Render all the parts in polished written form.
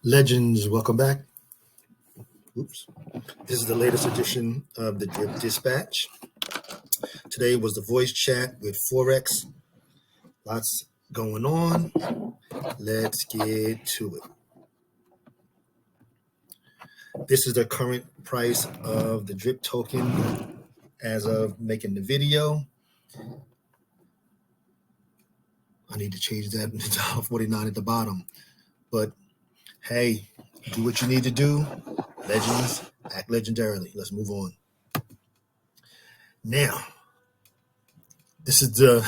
Legends, welcome back. Oops. This is the latest edition of the Drip Dispatch. Today was the voice chat with Forex. Lots going on. Let's get to it. This is the current price of the Drip token as of making the video. I need to change that to $1.49 at the bottom. But hey, do what you need to do. Legends, act legendarily. Let's move on. Now, this is the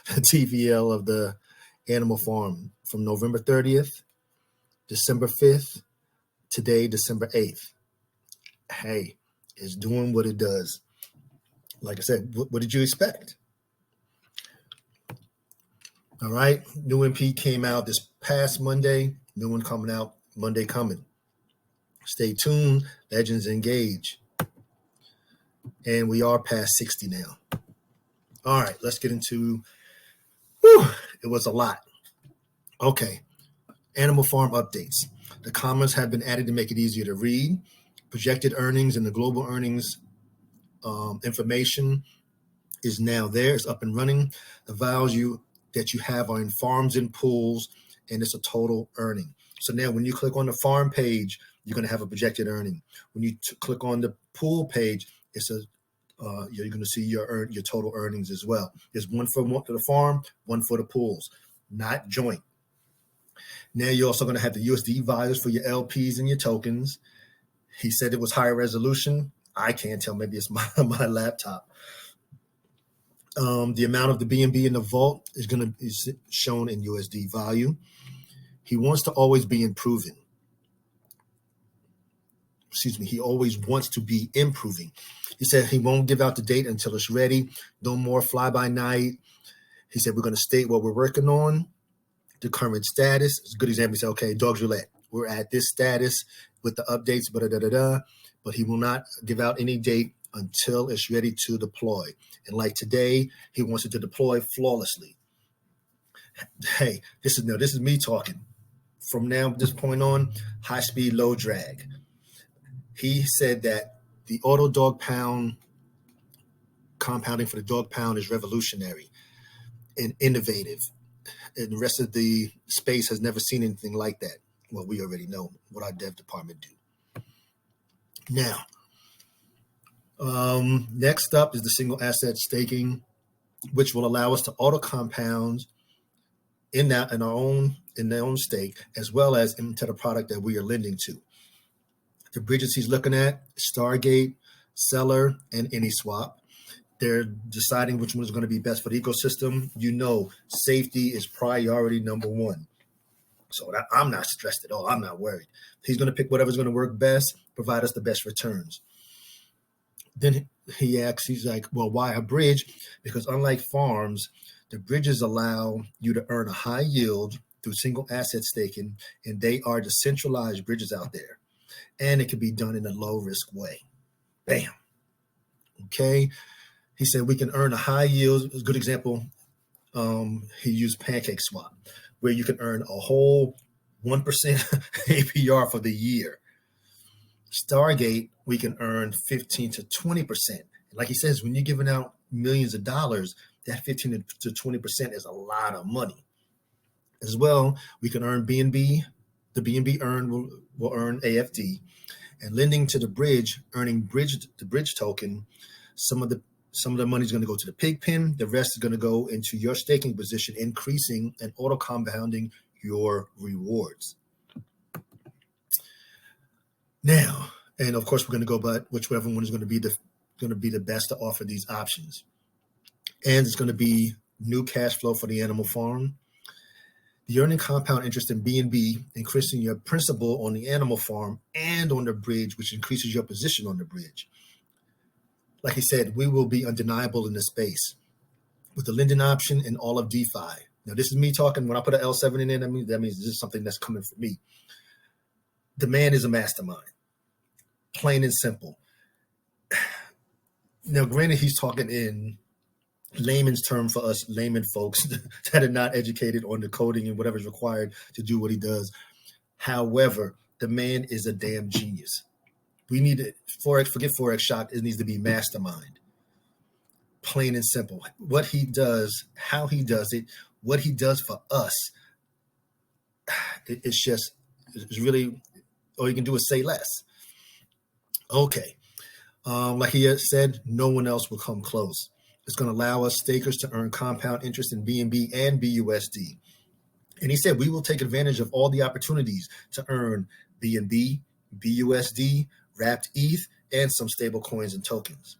TVL of the Animal Farm from November 30th, December 5th, today, December 8th. Hey, it's doing what it does. Like I said, what did you expect? All right, new MP came out this past Monday. New one coming out Monday coming. Stay tuned. Legends engage. And we are past 60 now. All right, let's get into, it was a lot. Okay, Animal Farm updates. The comments have been added to make it easier to read. Projected earnings and the global earnings information is now there. It's up and running. The value that you have are in farms and pools, and it's a total earning. So now when you click on the farm page, you're going to have a projected earning. When you click on the pool page, it's you're going to see your total earnings as well. There's one for the farm, one for the pools, not joint. Now you're also going to have the USD values for your LPs and your tokens. He said it was higher resolution. I can't tell. Maybe it's my laptop. The amount of the BNB in the vault is going to be shown in USD value. He wants to always be improving. He always wants to be improving. He said he won't give out the date until it's ready. No more fly-by-night. He said we're going to state what we're working on, the current status. It's a good example. He said, okay, Dogs Roulette, we're at this status with the updates, but he will not give out any date until it's ready to deploy. And like today, he wants it to deploy flawlessly. Hey, this is me talking. From this point on, high speed, low drag. He said that the auto dog pound compounding for the dog pound is revolutionary and innovative. And the rest of the space has never seen anything like that. Well, we already know what our dev department do. Now, next up is the single asset staking, which will allow us to auto compound in their own stake, as well as into the product that we are lending to. The bridges he's looking at, Stargate, Seller, and AnySwap. They're deciding which one is going to be best for the ecosystem. You know, safety is priority number one. So I'm not stressed at all. I'm not worried. He's going to pick whatever's going to work best, provide us the best returns. Then he asks, he's like, well, why a bridge? Because unlike farms, the bridges allow you to earn a high yield through single asset staking, and they are decentralized bridges out there. And it can be done in a low risk way. Bam. Okay. He said we can earn a high yield. A good example, he used PancakeSwap, where you can earn a whole 1% APR for the year. Stargate, we can earn 15 to 20%. Like he says, when you're giving out millions of dollars, that 15 to 20% is a lot of money. As well, we can earn BNB. The BNB earned will earn AFD. And lending to the bridge, earning the bridge token, some of the money is going to go to the pig pen. The rest is going to go into your staking position, increasing and auto compounding your rewards. Now, and of course, we're going to go by whichever one is going to be the best to offer these options. And it's going to be new cash flow for the Animal Farm. The earning compound interest in BNB, increasing your principal on the Animal Farm and on the bridge, which increases your position on the bridge. Like he said, we will be undeniable in this space with the lending option and all of DeFi. Now, this is me talking. When I put an L7 in there, that means this is something that's coming for me. The man is a mastermind, plain and simple. Now, granted, he's talking in layman's term for us layman folks that are not educated on the coding and whatever's required to do what he does. However, the man is a damn genius. We need to, forget Forex Shark. It needs to be Mastermind. Plain and simple. What he does, how he does it, what he does for us, it's really, all you can do is say less. Okay. Like he had said, no one else will come close. It's going to allow us stakers to earn compound interest in BNB and BUSD. And he said, we will take advantage of all the opportunities to earn BNB, BUSD, wrapped ETH, and some stable coins and tokens.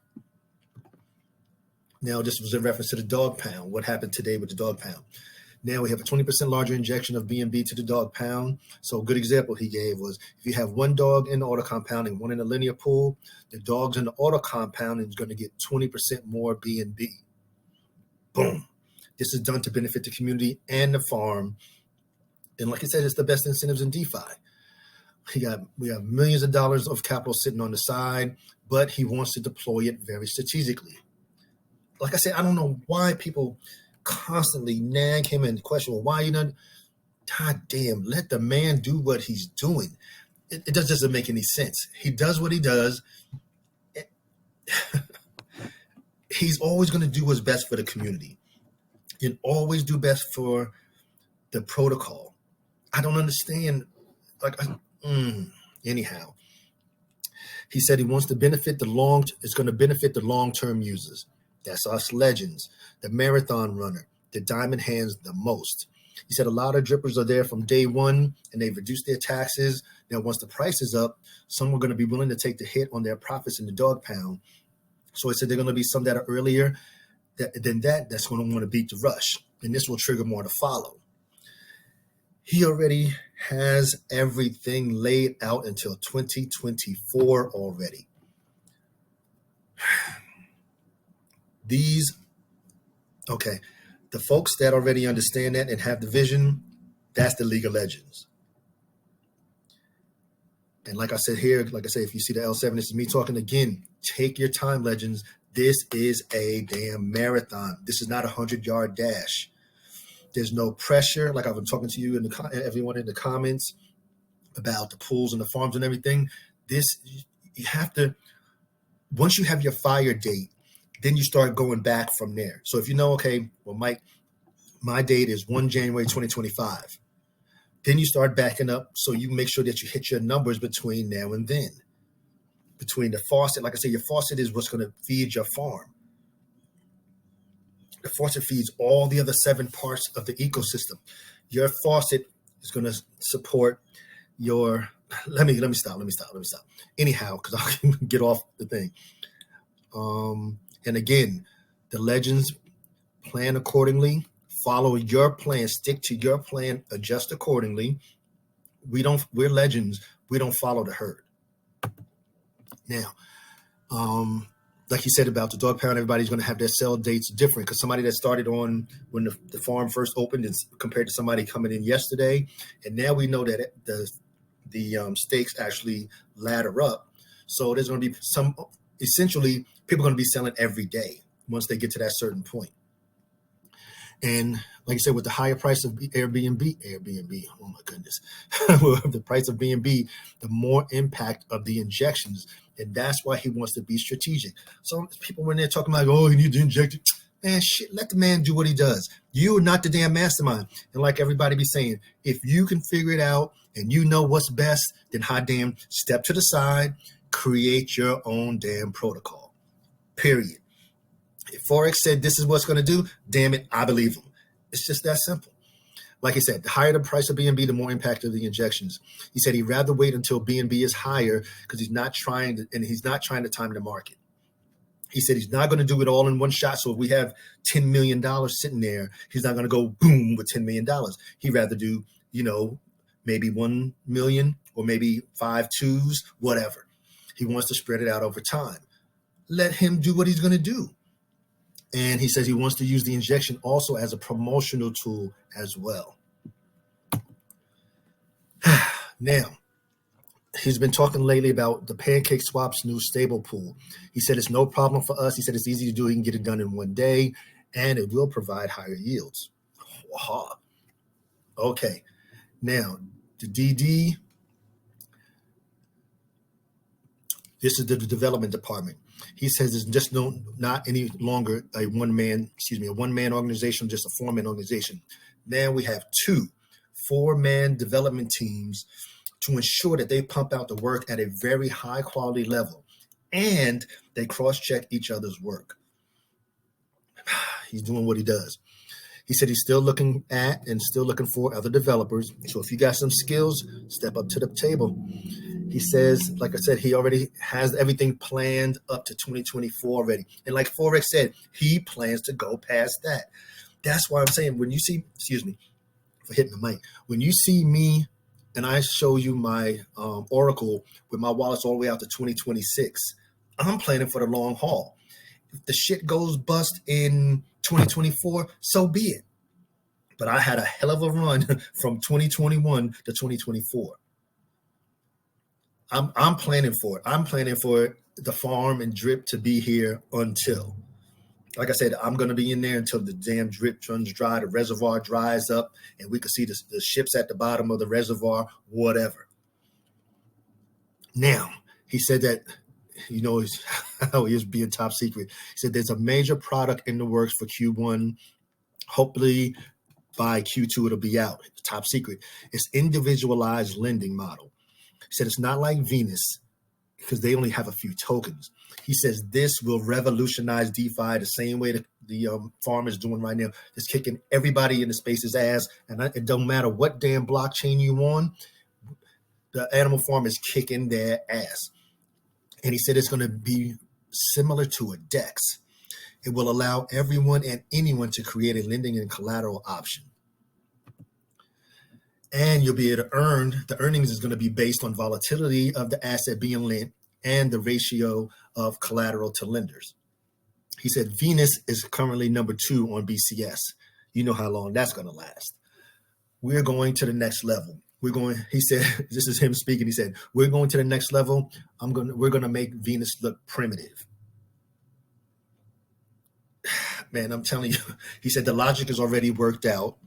Now, this was in reference to the dog pound. What happened today with the dog pound? Now we have a 20% larger injection of BNB to the dog pound. So a good example he gave was if you have one dog in the auto compounding, one in the linear pool, the dogs in the auto compounding is going to get 20% more BNB. Boom. This is done to benefit the community and the farm. And like I said, it's the best incentives in DeFi. We have millions of dollars of capital sitting on the side, but he wants to deploy it very strategically. Like I said, I don't know why people constantly nag him and question, well, why you not? God damn, let the man do what he's doing. It just doesn't make any sense. He does what he does. He's always going to do what's best for the community and always do best for the protocol. I don't understand. Anyhow, he said he wants to benefit it's going to benefit the long-term users. That's us legends, the marathon runner, the diamond hands the most. He said a lot of drippers are there from day one and they've reduced their taxes. Now, once the price is up, some are going to be willing to take the hit on their profits in the dog pound. So he said they're going to be some that are earlier than that's going to want to beat the rush. And this will trigger more to follow. He already has everything laid out until 2024 already. The folks that already understand that and have the vision, that's the League of Legends. And like I said here, if you see the L7, this is me talking again. Take your time, legends. This is a damn marathon. This is not a 100-yard dash. There's no pressure. Like I've been talking to you and everyone in the comments about the pools and the farms and everything. You have to, once you have your fire date, then you start going back from there. So if you know, okay, well, Mike, my date is 1 January 2025. Then you start backing up so you make sure that you hit your numbers between now and then. Between the faucet, like I said, your faucet is what's going to feed your farm. The faucet feeds all the other 7 parts of the ecosystem. Your faucet is going to support your, let me stop. Anyhow, because I can get off the thing. And again, the legends plan accordingly, follow your plan, stick to your plan, adjust accordingly. We're legends. We don't follow the herd. Now, like you said about the dog pound, everybody's going to have their sell dates different because somebody that started on when the farm first opened is compared to somebody coming in yesterday. And now we know that the stakes actually ladder up. So there's going to be essentially people are going to be selling every day once they get to that certain point. And like I said, with the higher price of Airbnb, oh my goodness, the price of BNB, the more impact of the injections. And that's why he wants to be strategic. So people when they're talking like, oh, you need to inject it. Man, shit, let the man do what he does. You are not the damn mastermind. And like everybody be saying, if you can figure it out and you know what's best, then hot damn, step to the side, create your own damn protocol. Period. If Forex said this is what's going to do, damn it, I believe him. It's just that simple. Like I said, the higher the price of BNB, the more impact of the injections. He said he'd rather wait until BNB is higher because he's not trying to time the market. He said he's not going to do it all in one shot. So if we have $10 million sitting there, he's not going to go boom with $10 million. He'd rather do, maybe 1 million or maybe 5 twos, whatever. He wants to spread it out over time. Let him do what he's going to do. And he says he wants to use the injection also as a promotional tool as well. Now, he's been talking lately about the PancakeSwap's new stable pool. He said it's no problem for us. He said it's easy to do. He can get it done in one day, and it will provide higher yields. Okay. Now, The DD, this is the development department. He says it's just not any longer a one-man organization, just a four-man organization. Now we have 2 4-man development teams to ensure that they pump out the work at a very high quality level and they cross-check each other's work. He's doing what he does. He said he's still looking at and still looking for other developers. So if you got some skills, step up to the table. He says, like I said, he already has everything planned up to 2024 already. And like Forex said, he plans to go past that. That's why I'm saying when you see, excuse me for hitting the mic, when you see me and I show you my Oracle with my wallets all the way out to 2026, I'm planning for the long haul. If the shit goes bust in 2024, so be it. But I had a hell of a run from 2021 to 2024. I'm planning for it. I'm planning for the farm and drip to be here until, like I said, I'm going to be in there until the damn drip runs dry, the reservoir dries up, and we can see the ships at the bottom of the reservoir, whatever. Now, he said that, how he is being top secret. He said there's a major product in the works for Q1. Hopefully by Q2, it'll be out. It's top secret. It's individualized lending model. He said it's not like Venus because they only have a few tokens. He says this will revolutionize DeFi the same way that the farm is doing right now. It's kicking everybody in the space's ass. And it don't matter what damn blockchain you on, the animal farm is kicking their ass. And he said it's going to be similar to a DEX. It will allow everyone and anyone to create a lending and collateral option. And you'll be able to earn, the earnings is going to be based on volatility of the asset being lent and the ratio of collateral to lenders. He said Venus is currently number 2 on BCS. You know how long that's going to last. We're going to the next level. He said, this is him speaking. He said, we're going to the next level. We're going to make Venus look primitive. Man, I'm telling you, he said the logic is already worked out.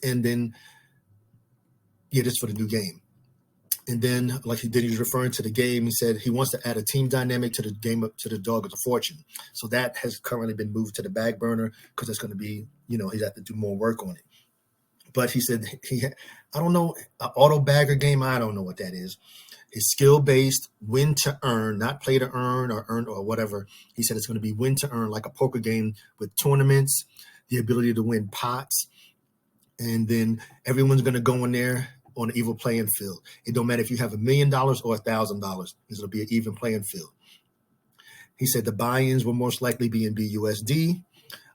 And then, this for the new game. And then, he was referring to the game. He said he wants to add a team dynamic to the game, to the Dog of the Fortune. So that has currently been moved to the back burner because it's going to be, he's have to do more work on it. But he said I don't know, an auto bagger game. I don't know what that is. It's skill based, win to earn, not play to earn or whatever. He said it's going to be win to earn, like a poker game with tournaments, the ability to win pots, and then everyone's going to go in there on an even playing field. It don't matter if you have $1 million or $1,000. It'll be an even playing field. He said the buy-ins will most likely be in BUSD.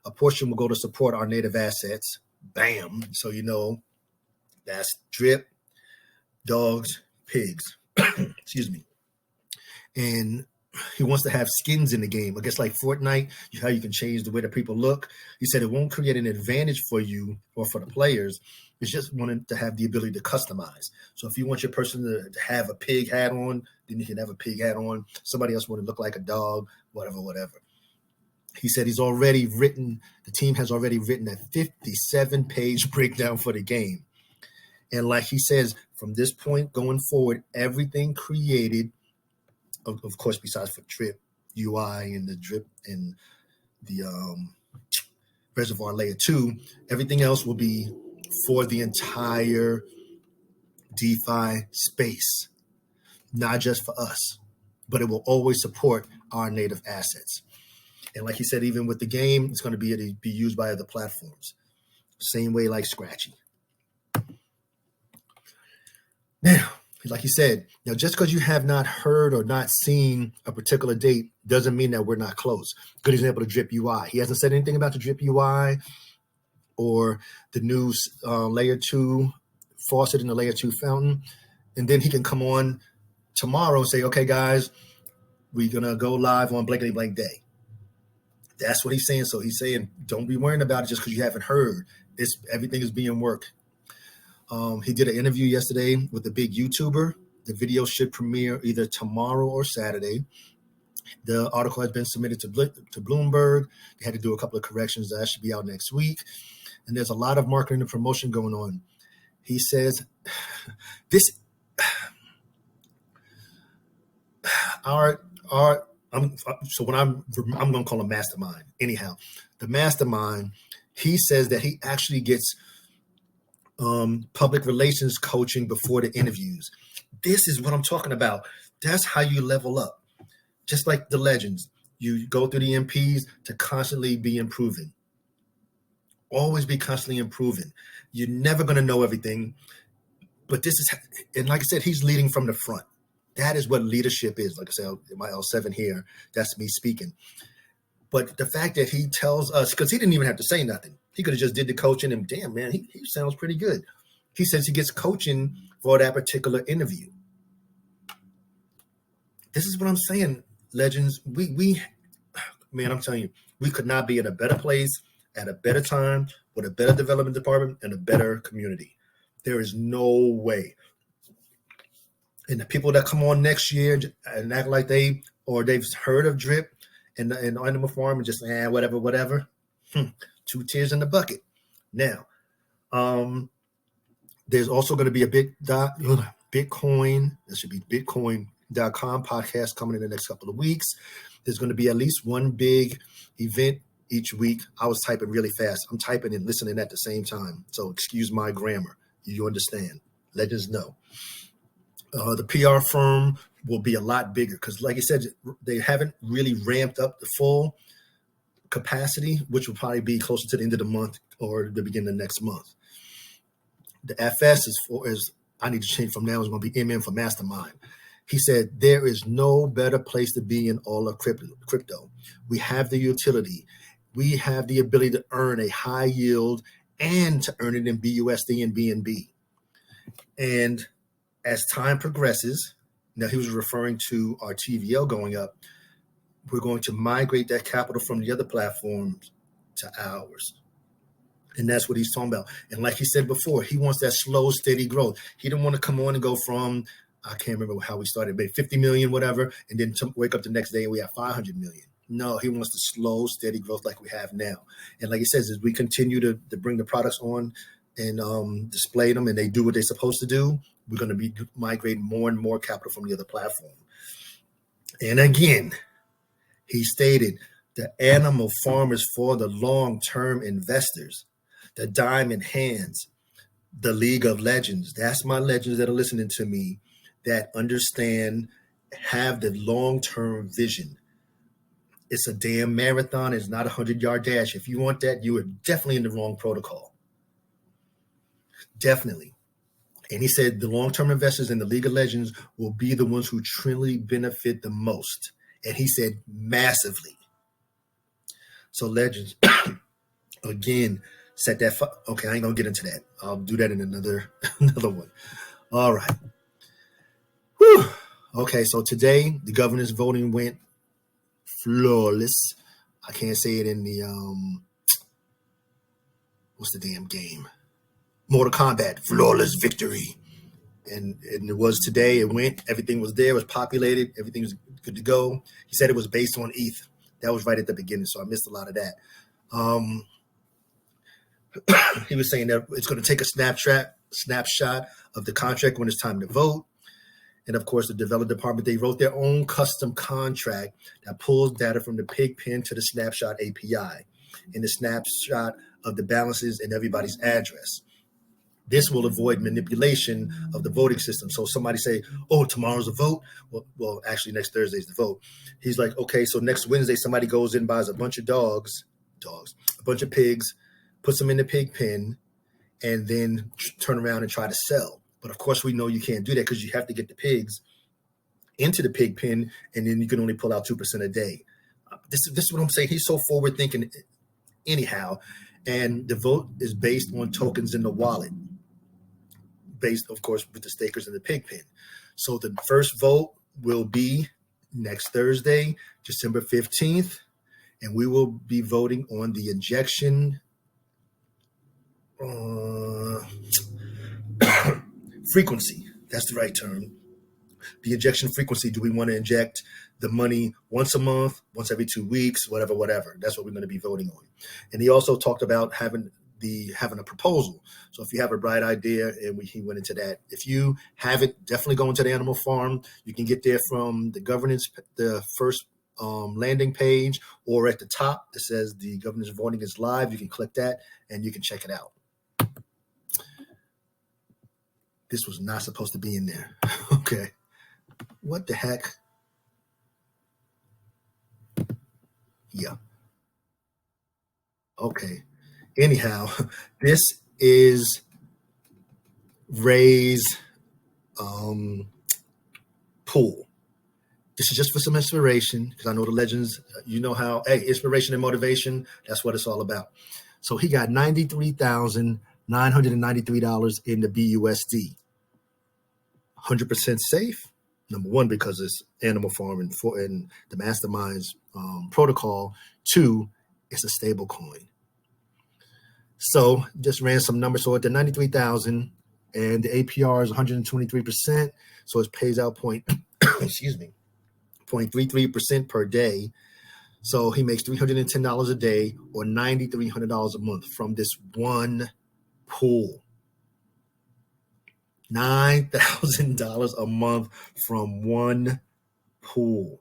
A portion will go to support our native assets. Bam. So that's drip, dogs, pigs. Excuse me. And he wants to have skins in the game. I guess like Fortnite, how you can change the way that people look. He said it won't create an advantage for you or for the players. It's just wanting to have the ability to customize. So if you want your person to have a pig hat on, then you can have a pig hat on. Somebody else want to look like a dog, whatever. He said the team has already written a 57-page breakdown for the game. And like he says, from this point going forward, everything created, of course, besides for drip UI and the drip and the reservoir layer 2, everything else will be for the entire DeFi space, not just for us, but it will always support our native assets. And like he said, even with the game, it's going to be used by other platforms. Same way like Scratchy. Now, like he said, just because you have not heard or not seen a particular date doesn't mean that we're not close. Good example of drip UI. He hasn't said anything about the drip UI or the new layer 2 faucet in the layer 2 fountain. And then he can come on tomorrow and say, okay, guys, we're going to go live on blankety blank day. That's what he's saying. So he's saying, don't be worrying about it just because you haven't heard. Everything is being worked. He did an interview yesterday with a big YouTuber. The video should premiere either tomorrow or Saturday. The article has been submitted to Bloomberg. They had to do a couple of corrections. That should be out next week. And there's a lot of marketing and promotion going on. He says, this, so when I'm going to call him Mastermind. Anyhow, the Mastermind, he says that he actually gets public relations coaching before the interviews. This is what I'm talking about. That's how you level up. Just like the legends, you go through the MPs to constantly be improving. Always be constantly improving. You're never going to know everything, but this is, and like I said, he's leading from the front. That is what leadership is. Like I said, my L7 here, that's me speaking. But the fact that he tells us, because he didn't even have to say nothing. He could have just did the coaching and damn, man, he sounds pretty good. He says he gets coaching for that particular interview. This is what I'm saying, legends. Man, I'm telling you, we could not be in a better place at a better time with a better development department and a better community. There is no way. And the people that come on next year and act like they've heard of Drip and Animal Farm and just whatever. 2 tears in the bucket. Now, there's also going to be a Bitcoin. This should be Bitcoin.com podcast coming in the next couple of weeks. There's going to be at least one big event each week. I was typing really fast. I'm typing and listening at the same time. So excuse my grammar. You understand. Legends know. The PR firm will be a lot bigger because, like I said, they haven't really ramped up the full capacity, which will probably be closer to the end of the month or the beginning of next month. The FS is I need to change from now, is going to be MM for Mastermind. He said, there is no better place to be in all of crypto. We have the utility. We have the ability to earn a high yield and to earn it in BUSD and BNB. And as time progresses, now he was referring to our TVL going up, we're going to migrate that capital from the other platforms to ours. And that's what he's talking about. And like he said before, he wants that slow, steady growth. He didn't want to come on and go from, I can't remember how we started, maybe 50 million, whatever, and then wake up the next day and we have 500 million. No, he wants the slow, steady growth like we have now. And like he says, as we continue to bring the products on and display them and they do what they're supposed to do, we're going to be migrating more and more capital from the other platform. And again, he stated the animal farm is for the long-term investors, the diamond hands, the League of Legends. That's my legends that are listening to me that understand, have the long-term vision. It's a damn marathon. It's not a 100-yard dash. If you want that, you are definitely in the wrong protocol. Definitely. And he said the long-term investors in the League of Legends will be the ones who truly benefit the most. And he said massively. So legends, again, set that. Okay, I ain't going to get into that. I'll do that in another one. All right. Whew. Okay, so today the governor's voting went flawless. I can't say it in the, what's the damn game? Mortal Kombat, flawless victory. And it was today. It went. Everything was there. It was populated. Everything was good to go. He said it was based on ETH. That was right at the beginning, so I missed a lot of that. He was saying that it's going to take a snapshot of the contract when it's time to vote. And of course, the development department, they wrote their own custom contract that pulls data from the Pigpen to the snapshot API and the snapshot of the balances and everybody's address. This will avoid manipulation of the voting system. So somebody say, oh, tomorrow's the vote. Well, actually next Thursday's the vote. He's like, okay, so next Wednesday, somebody goes in, buys a bunch of a bunch of pigs, puts them in the pig pen, and then turn around and try to sell. But of course, we know you can't do that because you have to get the pigs into the pig pen, and then you can only pull out 2% a day. This is what I'm saying. He's so forward thinking anyhow. And the vote is based on tokens in the wallet, based, of course, with the stakers in the pig pen. So the first vote will be next Thursday, December 15th, and we will be voting on the injection frequency. That's the right term. The injection frequency. Do we want to inject the money once a month, once every 2 weeks, whatever? That's what we're going to be voting on. And he also talked about having having a proposal. So if you have a bright idea, and he went into that. If you haven't, definitely go into the animal farm. You can get there from the first landing page, or at the top it says the Govs Voting is live. You can click that and you can check it out. This was not supposed to be in there. Okay. What the heck? Yeah. Okay. Anyhow, this is Ray's pool. This is just for some inspiration, because I know the legends, you know how, hey, inspiration and motivation, that's what it's all about. So he got $93,993 in the BUSD. 100% safe. Number one, because it's animal farm and the Mastermind's protocol. Two, it's a stable coin. So just ran some numbers. So at the 93,000 and the APR is 123%. So it pays out excuse me, 0.33% per day. So he makes $310 a day, or $9,300 a month from this one pool. $9,000 a month from one pool.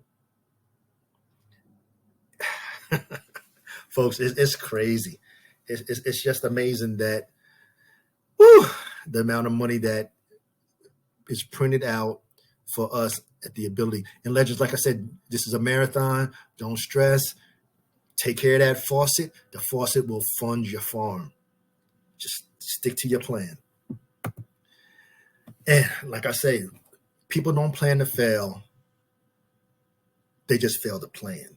Folks, it's crazy. It's just amazing that the amount of money that is printed out for us at the ability. And legends, like I said, this is a marathon. Don't stress. Take care of that faucet. The faucet will fund your farm. Just stick to your plan. And like I say, people don't plan to fail. They just fail to plan.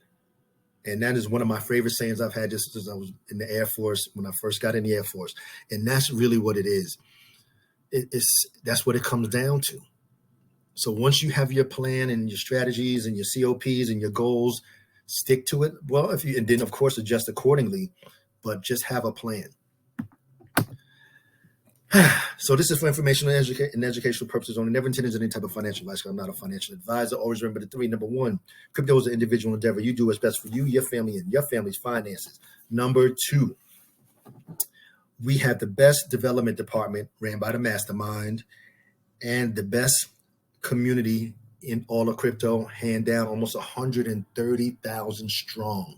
And that is one of my favorite sayings I've had just since I was in the Air Force, when I first got in the Air Force. And that's really what it is. That's what it comes down to. So once you have your plan and your strategies and your COPs and your goals, stick to it. Well, and then of course adjust accordingly, but just have a plan. So this is for informational and educational purposes only. Never intended as any type of financial advice. I'm not a financial advisor. Always remember the three. Number one, crypto is an individual endeavor. You do what's best for you, your family, and your family's finances. Number two, we have the best development department ran by the Mastermind and the best community in all of crypto, hand down, almost 130,000 strong.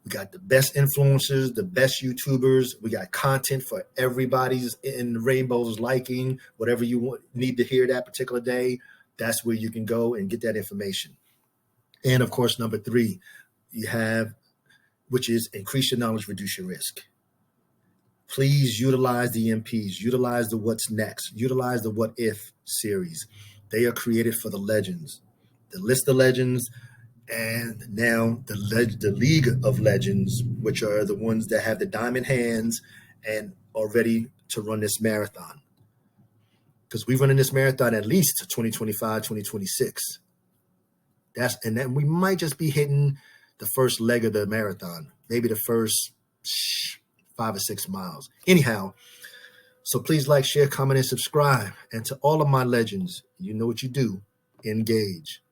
We got the best influencers, the best YouTubers. We got content for everybody's in the rainbow's liking. Whatever you need to hear that particular day, that's where you can go and get that information. And of course, number three, you have, which is increase your knowledge, reduce your risk. Please utilize the MPs, utilize the what's next, utilize the what if series. They are created for the legends, the list of legends, and now the League of Legends, which are the ones that have the diamond hands and are ready to run this marathon. Because we're running this marathon at least 2025, 2026. And then we might just be hitting the first leg of the marathon, maybe the first 5 or 6 miles. Anyhow, so please like, share, comment, and subscribe. And to all of my legends, you know what you do. Engage.